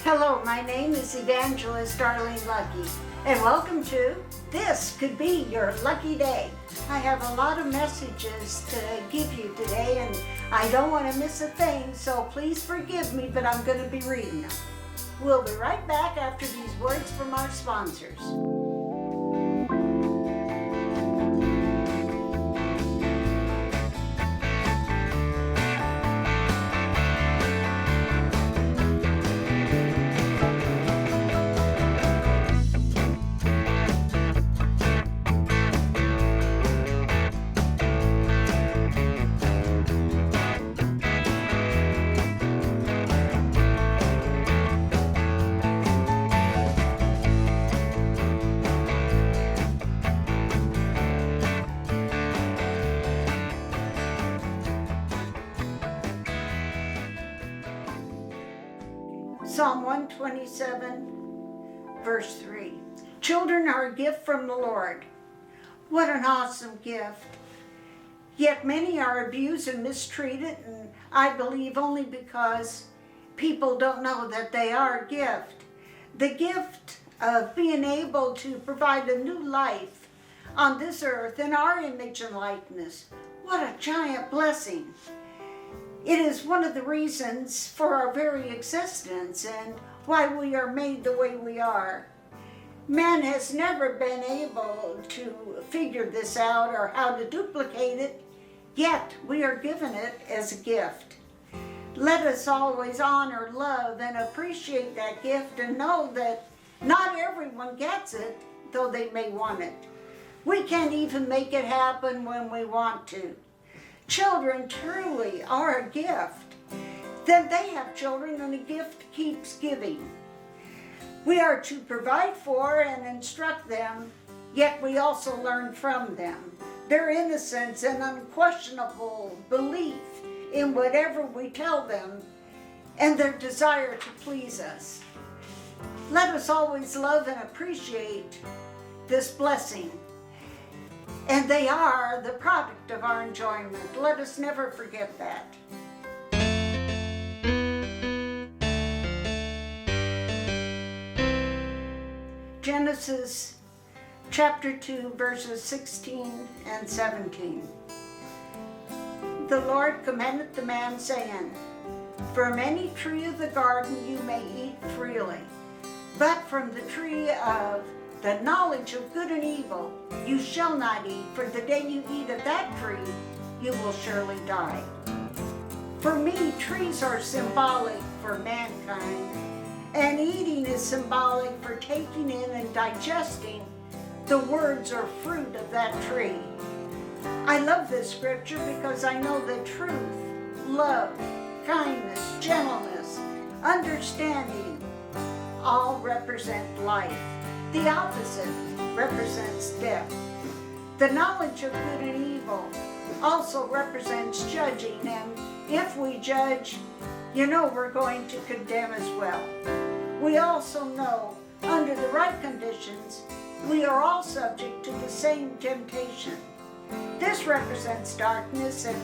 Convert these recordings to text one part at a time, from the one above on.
Hello, my name is Evangelist Darlene Luckie, and welcome to This Could Be Your Lucky Day. I have a lot of messages to give you today, and I don't want to miss a thing, so please forgive me, but I'm going to be reading them. We'll be right back after these words from our sponsors. Psalm 127, verse 3. Children are a gift from the Lord. What an awesome gift. Yet many are abused and mistreated, and I believe only because people don't know that they are a gift. The gift of being able to provide a new life on this earth in our image and likeness. What a giant blessing. It is one of the reasons for our very existence and why we are made the way we are. Man has never been able to figure this out or how to duplicate it, yet we are given it as a gift. Let us always honor, love, and appreciate that gift and know that not everyone gets it, though they may want it. We can't even make it happen when we want to. Children truly are a gift. Then they have children, and a gift keeps giving. We are to provide for and instruct them, yet we also learn from them. Their innocence and unquestionable belief in whatever we tell them, and their desire to please us. Let us always love and appreciate this blessing. And they are the product of our enjoyment. Let us never forget that. Genesis chapter 2, verses 16 and 17. The Lord commanded the man, saying, From any tree of the garden you may eat freely, but from the tree of the knowledge of good and evil you shall not eat, for the day you eat of that tree, you will surely die. For me, trees are symbolic for mankind, and eating is symbolic for taking in and digesting the words or fruit of that tree. I love this scripture because I know that truth, love, kindness, gentleness, understanding all represent life. The opposite represents death. The knowledge of good and evil also represents judging, and if we judge, we're going to condemn as well. We also know, under the right conditions, we are all subject to the same temptation. This represents darkness, and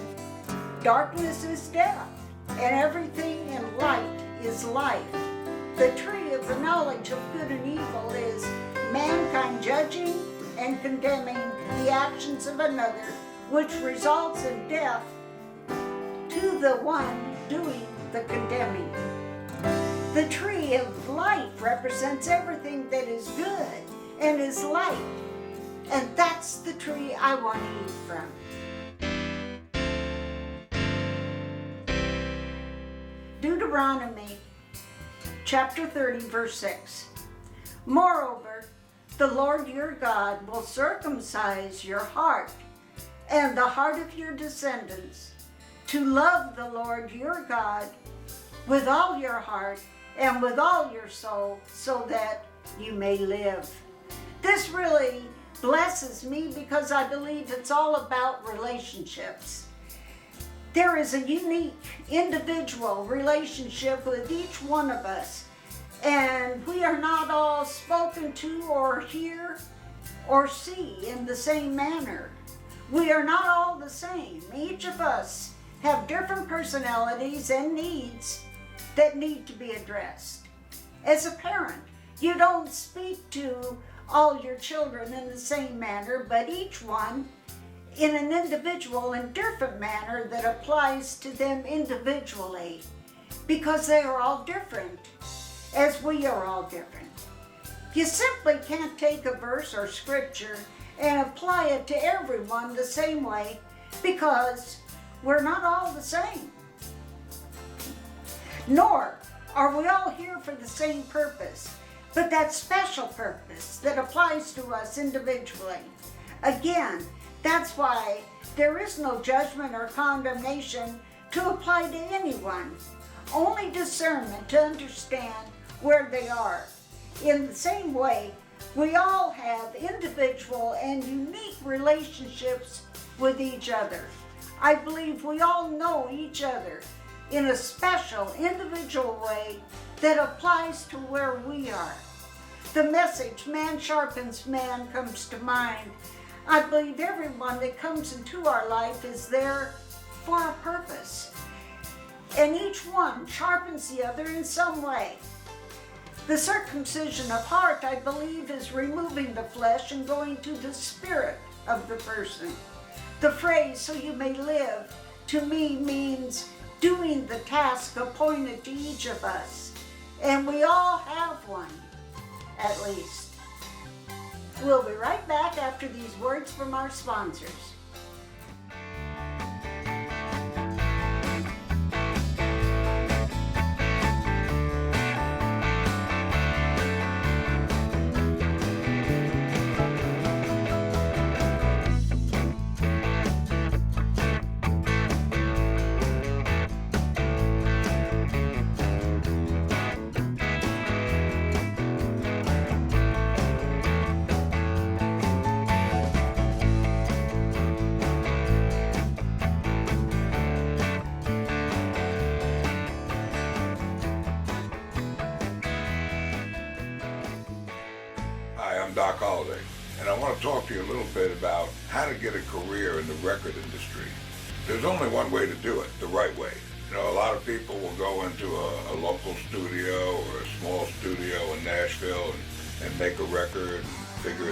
darkness is death, and everything in light is life. The tree of the knowledge of good and evil is mankind judging and condemning the actions of another, which results in death to the one doing the condemning. The tree of life represents everything that is good and is light, and that's the tree I want to eat from. Deuteronomy chapter 30, verse 6. Moreover, the Lord your God will circumcise your heart and the heart of your descendants to love the Lord your God with all your heart and with all your soul, so that you may live. This really blesses me because I believe it's all about relationships. There is a unique individual relationship with each one of us, and we are not all spoken to or hear or see in the same manner. We are not all the same. Each of us have different personalities and needs that need to be addressed. As a parent, you don't speak to all your children in the same manner, but each one in an individual and different manner that applies to them individually, because they are all different, as we are all different. You simply can't take a verse or scripture and apply it to everyone the same way, because we're not all the same. Nor are we all here for the same purpose, but that special purpose that applies to us individually. Again, that's why there is no judgment or condemnation to apply to anyone, only discernment to understand where they are. In the same way, we all have individual and unique relationships with each other. I believe we all know each other in a special, individual way that applies to where we are. The message, man sharpens man, comes to mind. I believe everyone that comes into our life is there for a purpose, and each one sharpens the other in some way. The circumcision of heart, I believe, is removing the flesh and going to the spirit of the person. The phrase, so you may live, to me means doing the task appointed to each of us. And we all have one, at least. We'll be right back after these words from our sponsors. And I want to talk to you a little bit about how to get a career in the record industry. There's only one way to do it, the right way. You know, a lot of people will go into a local studio or a small studio in Nashville and make a record and figure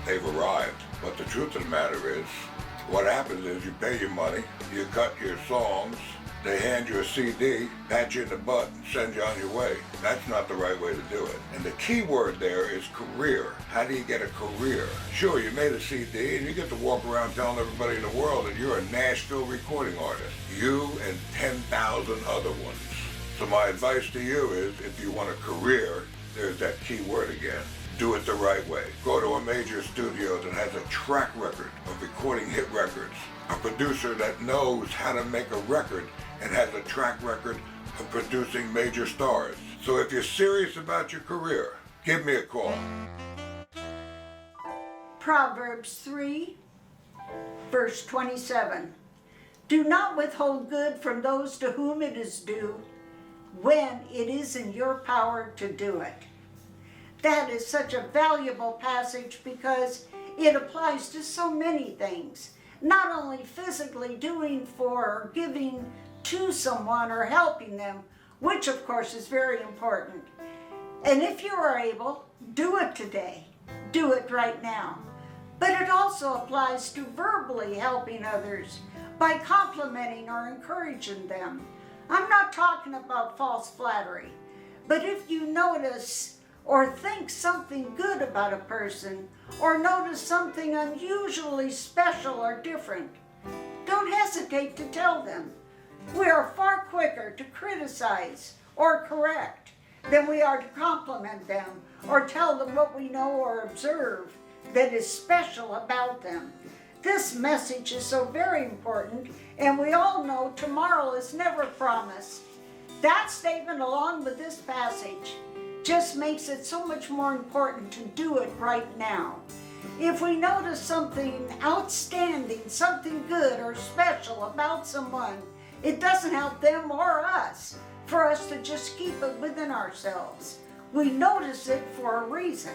they've arrived. But the truth of the matter is, what happens is you pay your money, you cut your songs, they hand you a CD, pat you in the butt, and send you on your way. That's not the right way to do it. And the key word there is career. How do you get a career? Sure, you made a CD and you get to walk around telling everybody in the world that you're a Nashville recording artist. You and 10,000 other ones. So my advice to you is, if you want a career, there's that key word again. Do it the right way. Go to a major studio that has a track record of recording hit records. A producer that knows how to make a record and has a track record of producing major stars. So if you're serious about your career, give me a call. Proverbs 3, verse 27. Do not withhold good from those to whom it is due, when it is in your power to do it. That is such a valuable passage because it applies to so many things. Not only physically doing for or giving to someone or helping them, which of course is very important. And if you are able, do it today. Do it right now. But it also applies to verbally helping others by complimenting or encouraging them. I'm not talking about false flattery, but if you notice or think something good about a person, or notice something unusually special or different, don't hesitate to tell them. We are far quicker to criticize or correct than we are to compliment them or tell them what we know or observe that is special about them. This message is so very important, and we all know tomorrow is never promised. That statement, along with this passage, just makes it so much more important to do it right now. If we notice something outstanding, something good or special about someone, it doesn't help them or us for us to just keep it within ourselves. We notice it for a reason.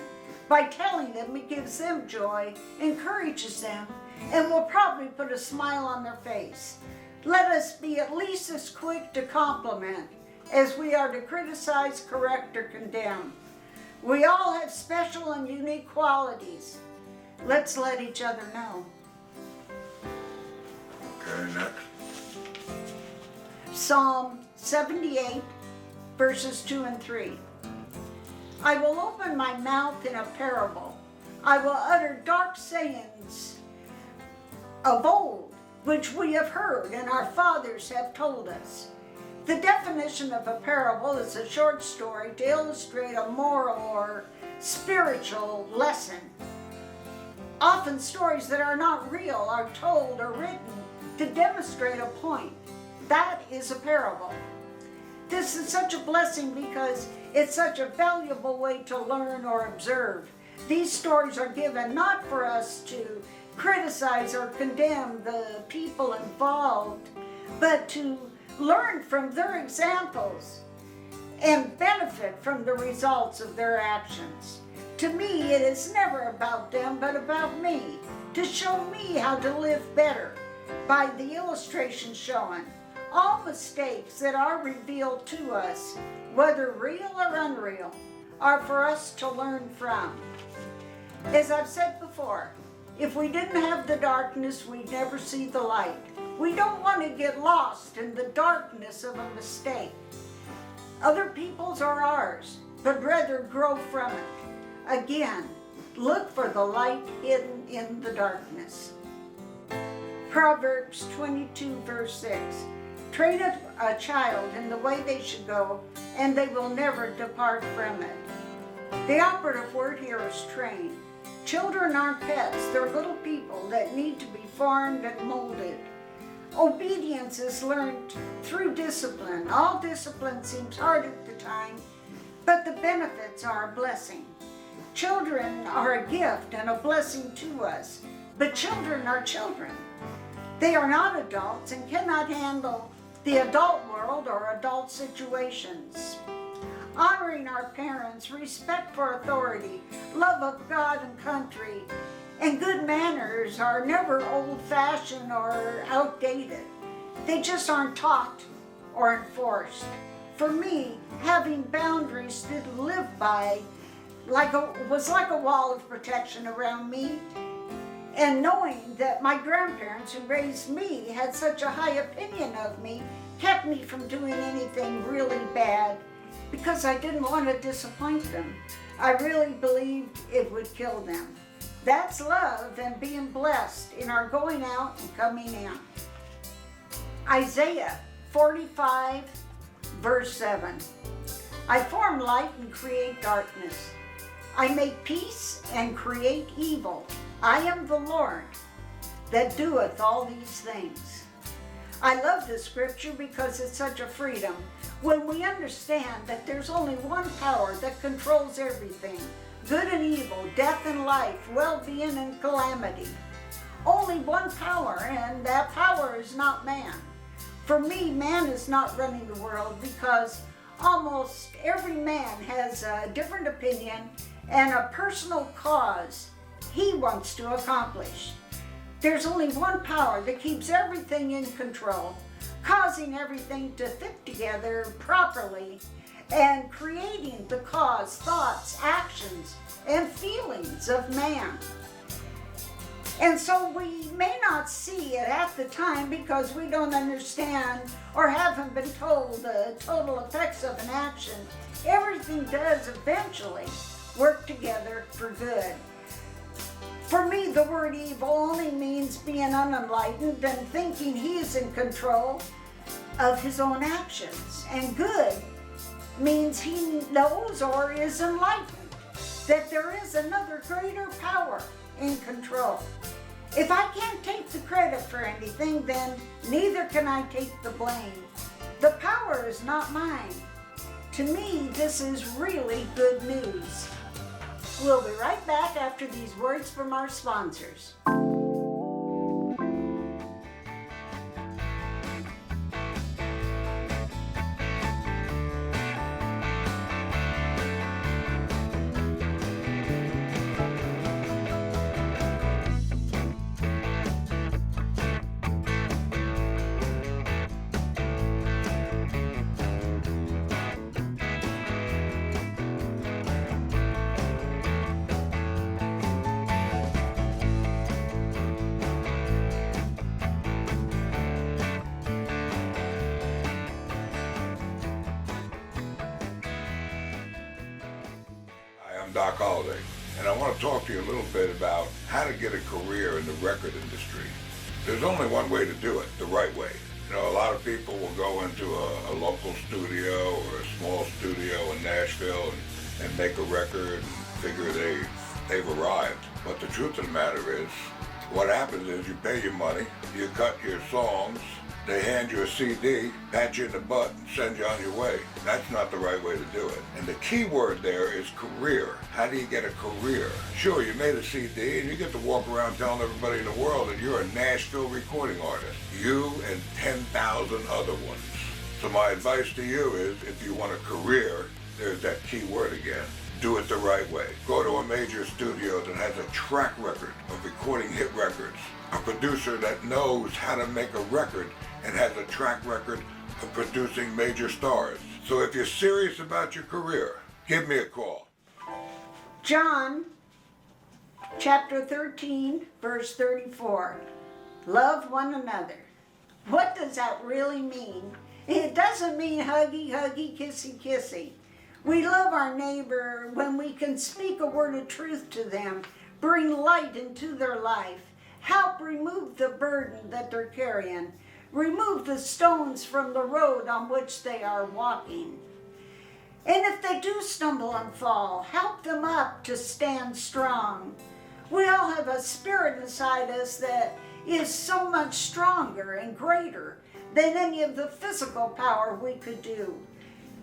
By telling them, it gives them joy, encourages them, and will probably put a smile on their face. Let us be at least as quick to compliment as we are to criticize, correct, or condemn. We all have special and unique qualities. Let's let each other know. Okay, next. Psalm 78, verses 2 and 3. I will open my mouth in a parable. I will utter dark sayings of old, which we have heard and our fathers have told us. The definition of a parable is a short story to illustrate a moral or spiritual lesson. Often stories that are not real are told or written to demonstrate a point. That is a parable. This is such a blessing because it's such a valuable way to learn or observe. These stories are given not for us to criticize or condemn the people involved, but to learn from their examples and benefit from the results of their actions. To me, it is never about them, but about me, to show me how to live better by the illustration showing. All mistakes that are revealed to us, whether real or unreal, are for us to learn from. As I've said before, if we didn't have the darkness, we'd never see the light. We don't want to get lost in the darkness of a mistake, other people's or ours, but rather grow from it. Again, look for the light hidden in the darkness. Proverbs 22, verse 6. Train a child in the way they should go, and they will never depart from it. The operative word here is train. Children aren't pets, they're little people that need to be formed and molded. Obedience is learned through discipline. All discipline seems hard at the time, but the benefits are a blessing. Children are a gift and a blessing to us, but children are children. They are not adults and cannot handle the adult world or adult situations. Honoring our parents, respect for authority, love of God and country, and good manners are never old-fashioned or outdated. They just aren't taught or enforced. For me, having boundaries to live by was like a wall of protection around me, and knowing that my grandparents who raised me had such a high opinion of me kept me from doing anything really bad because I didn't want to disappoint them. I really believed it would kill them. That's love and being blessed in our going out and coming in. Isaiah 45, verse 7. I form light and create darkness. I make peace and create evil. I am the Lord that doeth all these things. I love this scripture because it's such a freedom when we understand that there's only one power that controls everything, good and evil, death and life, well-being and calamity. Only one power, and that power is not man. For me, man is not running the world because almost every man has a different opinion and a personal cause he wants to accomplish. There's only one power that keeps everything in control, causing everything to fit together properly, and creating the cause, thoughts, actions, and feelings of man. And so we may not see it at the time because we don't understand or haven't been told the total effects of an action. Everything does eventually work together for good. For me, the word evil only means being unenlightened and thinking he's in control of his own actions. And good means he knows or is enlightened, that there is another greater power in control. If I can't take the credit for anything, then neither can I take the blame. The power is not mine. To me, this is really good news. We'll be right back after these words from our sponsors. I'm Doc Holliday, and I want to talk to you a little bit about how to get a career in the record industry. There's only one way to do it, the right way. You know, a lot of people will go into a local studio or a small studio in Nashville and make a record and figure they've arrived. But the truth of the matter is, what happens is you pay your money, you cut your songs, they hand you a CD, pat you in the butt, and send you on your way. That's not the right way to do it. And the key word there is career. How do you get a career? Sure, you made a CD and you get to walk around telling everybody in the world that you're a Nashville recording artist. You and 10,000 other ones. So my advice to you is, if you want a career, there's that key word again. Do it the right way. Go to a major studio that has a track record of recording hit records. A producer that knows how to make a record and has a track record of producing major stars. So if you're serious about your career, give me a call. John chapter 13, verse 34. Love one another. What does that really mean? It doesn't mean huggy, huggy, kissy, kissy. We love our neighbor when we can speak a word of truth to them, bring light into their life, help remove the burden that they're carrying, remove the stones from the road on which they are walking. And if they do stumble and fall, help them up to stand strong. We all have a spirit inside us that is so much stronger and greater than any of the physical power we could do.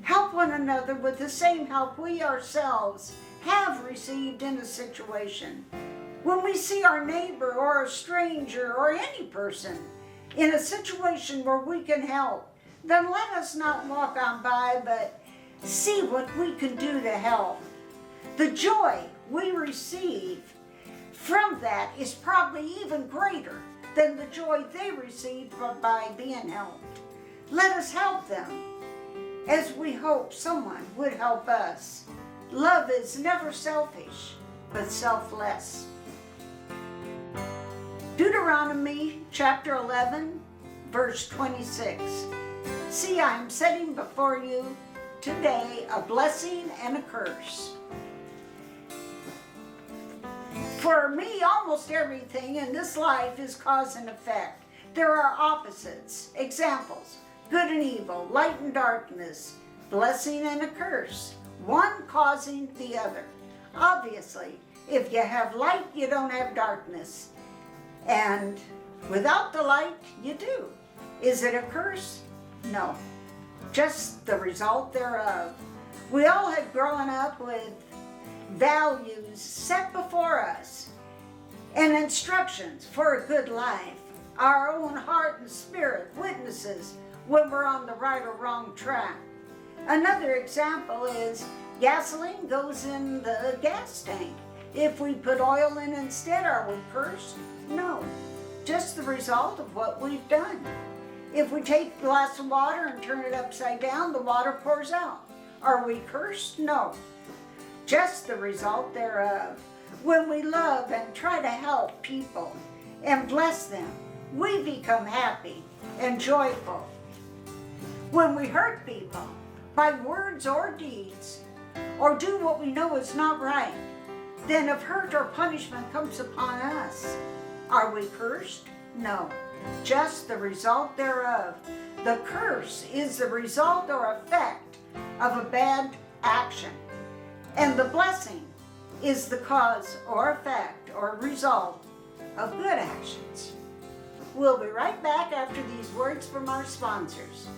Help one another with the same help we ourselves have received in a situation. When we see our neighbor or a stranger or any person in a situation where we can help, then let us not walk on by, but see what we can do to help. The joy we receive from that is probably even greater than the joy they received by being helped. Let us help them as we hope someone would help us. Love is never selfish, but selfless. Deuteronomy chapter 11, verse 26. See, I am setting before you today a blessing and a curse. For me, almost everything in this life is cause and effect. There are opposites, examples, good and evil, light and darkness, blessing and a curse, one causing the other. Obviously, if you have light, you don't have darkness. And without the light, you do. Is it a curse? No. Just the result thereof. We all have grown up with values set before us and instructions for a good life. Our own heart and spirit witnesses when we're on the right or wrong track. Another example is gasoline goes in the gas tank. If we put oil in instead, are we cursed? No, just the result of what we've done. If we take a glass of water and turn it upside down, the water pours out. Are we cursed? No, just the result thereof. When we love and try to help people and bless them, we become happy and joyful. When we hurt people by words or deeds, or do what we know is not right, then if hurt or punishment comes upon us, are we cursed? No, just the result thereof. The curse is the result or effect of a bad action, and the blessing is the cause or effect or result of good actions. We'll be right back after these words from our sponsors.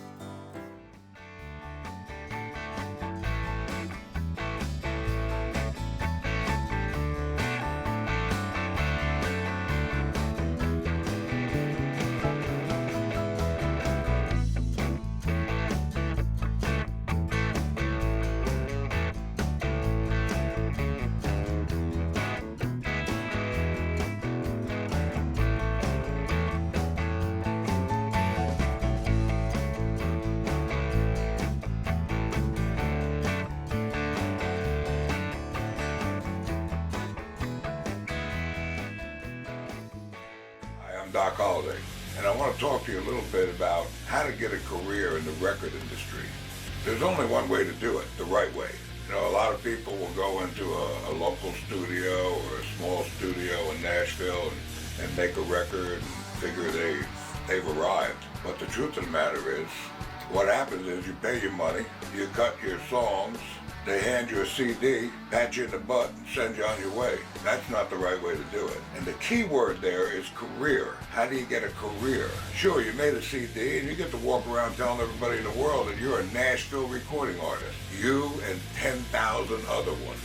Doc Holliday, and I want to talk to you a little bit about how to get a career in the record industry. There's only one way to do it, the right way. You know, a lot of people will go into a local studio or a small studio in Nashville and make a record and figure they've arrived. But the truth of the matter is, what happens is you pay your money, you cut your songs, they hand you a CD, pat you in the butt, and send you on your way. That's not the right way to do it. And the key word there is career. How do you get a career? Sure, you made a CD and you get to walk around telling everybody in the world that you're a Nashville recording artist. You and 10,000 other ones.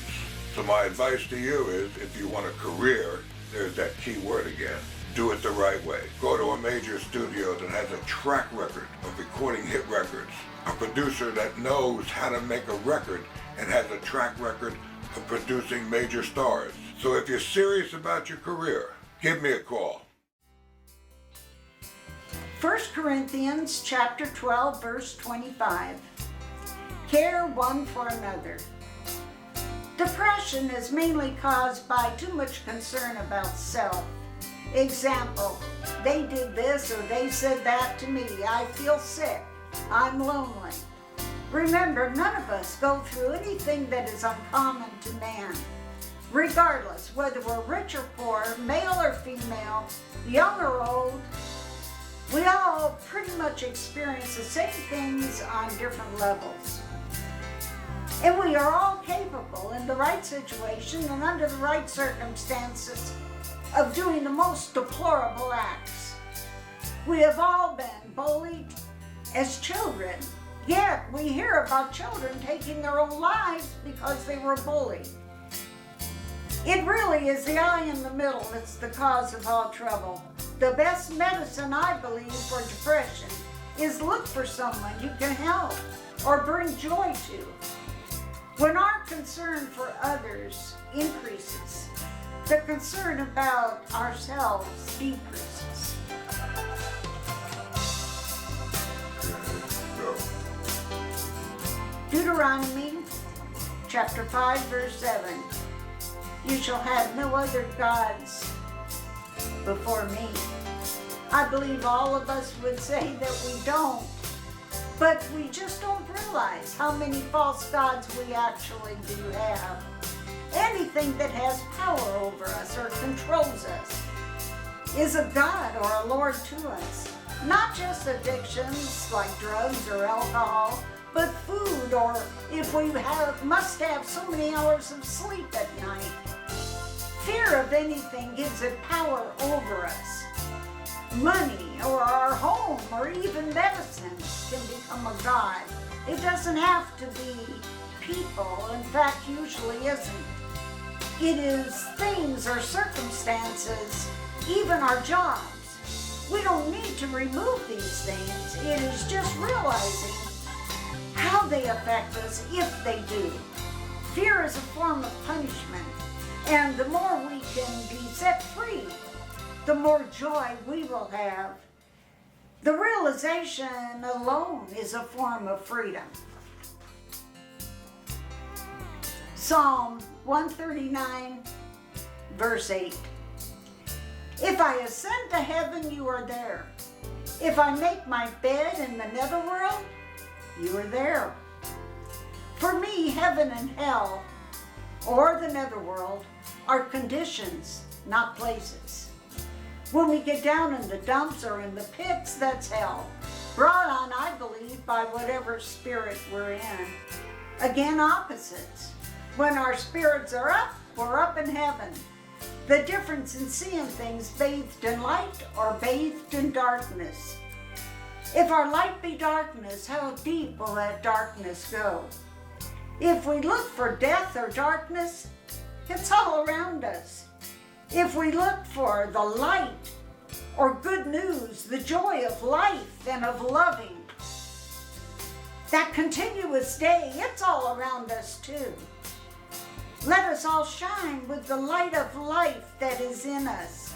So my advice to you is, if you want a career, there's that key word again. Do it the right way. Go to a major studio that has a track record of recording hit records. A producer that knows how to make a record and has a track record of producing major stars. So if you're serious about your career, give me a call. 1 Corinthians chapter 12, verse 25. Care one for another. Depression is mainly caused by too much concern about self. Example, they did this or they said that to me. I feel sick. I'm lonely. Remember, none of us go through anything that is uncommon to man. Regardless, whether we're rich or poor, male or female, young or old, we all pretty much experience the same things on different levels. And we are all capable, in the right situation and under the right circumstances, of doing the most deplorable acts. We have all been bullied as children, yet we hear about children taking their own lives because they were bullied. It really is the eye in the middle that's the cause of all trouble. The best medicine, I believe, for depression is look for someone you can help or bring joy to. When our concern for others increases, the concern about ourselves decreases. Deuteronomy chapter 5, verse 7. You shall have no other gods before me. I believe all of us would say that we don't, but we just don't realize how many false gods we actually do have. Anything that has power over us or controls us is a god or a lord to us. Not just addictions like drugs or alcohol, but food, or if we must have so many hours of sleep at night. Fear of anything gives it power over us. Money or our home or even medicine can become a god. It doesn't have to be people. In fact, usually isn't. It is things or circumstances, even our jobs. We don't need to remove these things. It is just realizing how they affect us if they do. Fear is a form of punishment, and the more we can be set free, the more joy we will have. The realization alone is a form of freedom. Psalm 139, verse 8. If I ascend to heaven, you are there. If I make my bed in the netherworld, you are there. For me, heaven and hell, or the netherworld, are conditions, not places. When we get down in the dumps or in the pits, that's hell, brought on, I believe, by whatever spirit we're in. Again, opposites. When our spirits are up, we're up in heaven. The difference in seeing things bathed in light or bathed in darkness. If our light be darkness, how deep will that darkness go? If we look for death or darkness, it's all around us. If we look for the light or good news, the joy of life and of loving, that continuous day, it's all around us too. Let us all shine with the light of life that is in us.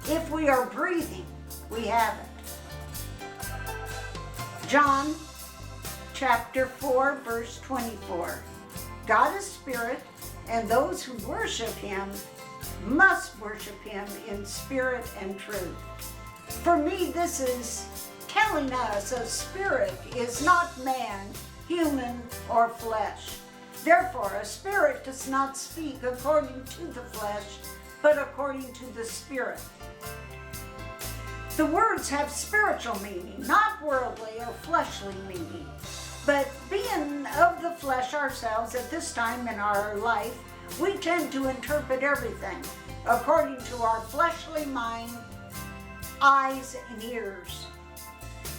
If we are breathing, we have it. John chapter 4, verse 24. God is spirit, and those who worship him must worship him in spirit and truth. For me, this is telling us a spirit is not man, human, or flesh. Therefore, a spirit does not speak according to the flesh, but according to the Spirit. The words have spiritual meaning, not worldly or fleshly meaning. But being of the flesh ourselves at this time in our life, we tend to interpret everything according to our fleshly mind, eyes, and ears.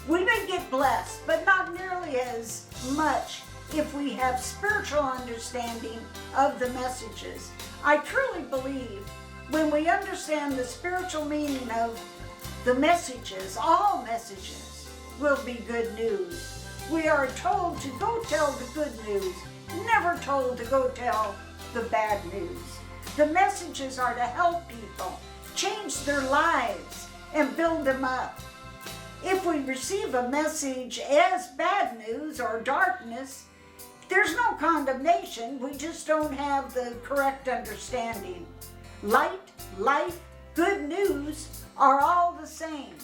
We may get blessed, but not nearly as much if we have spiritual understanding of the messages. I truly believe when we understand the spiritual meaning of the messages, all messages will be good news. We are told to go tell the good news, never told to go tell the bad news. The messages are to help people, change their lives, and build them up. If we receive a message as bad news or darkness, there's no condemnation, we just don't have the correct understanding. Light, life, good news are all the same.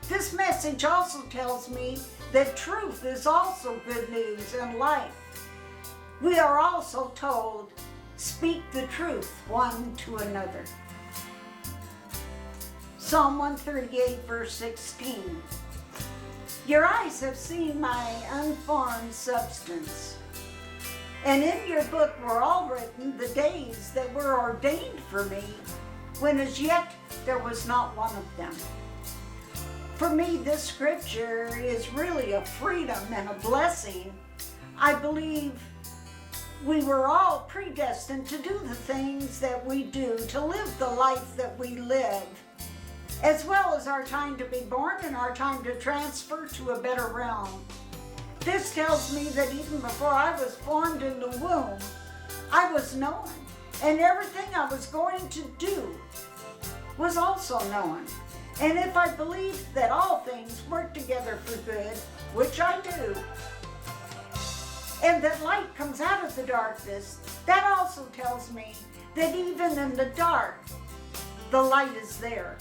This message also tells me that truth is also good news and life. We are also told, speak the truth one to another. Psalm 138, verse 16. Your eyes have seen my unformed substance, and in your book were all written the days that were ordained for me, when as yet there was not one of them. For me, this scripture is really a freedom and a blessing. I believe we were all predestined to do the things that we do, to live the life that we live, as well as our time to be born and our time to transfer to a better realm. This tells me that even before I was formed in the womb, I was known, and everything I was going to do was also known. And if I believe that all things work together for good, which I do, and that light comes out of the darkness, that also tells me that even in the dark, the light is there.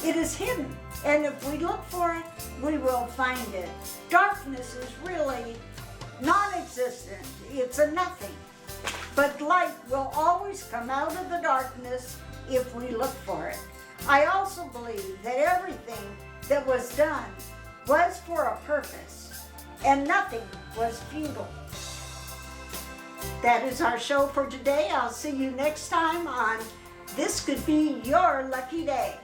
It is hidden, and if we look for it, we will find it. Darkness is really non-existent. It's a nothing. But light will always come out of the darkness if we look for it. I also believe that everything that was done was for a purpose, and nothing was futile. That is our show for today. I'll see you next time on This Could Be Your Lucky Day.